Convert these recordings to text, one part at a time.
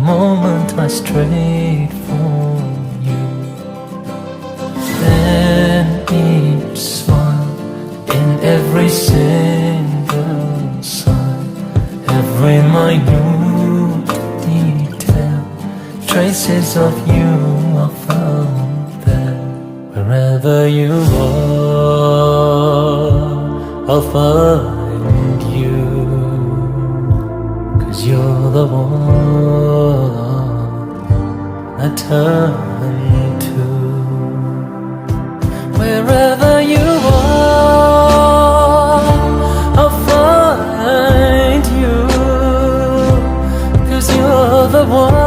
moment I strayed from you. And each smile, in every single sign, every minute detail, traces of you are found there. Wherever you are, I'll find you, 'cause you're the one I turn to. Wherever you are, I'll find you, 'cause you're the one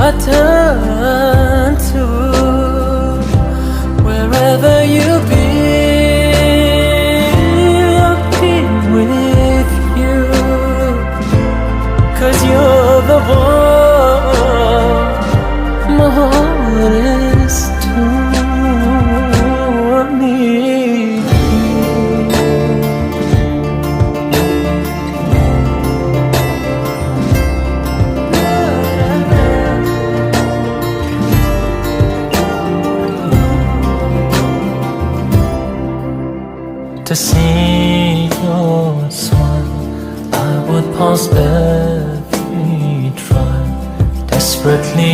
I turn to. Wherever you be, I'll be with you, 'cause you're the one my heart is to. I need to see your smile. I would pause every trial, desperately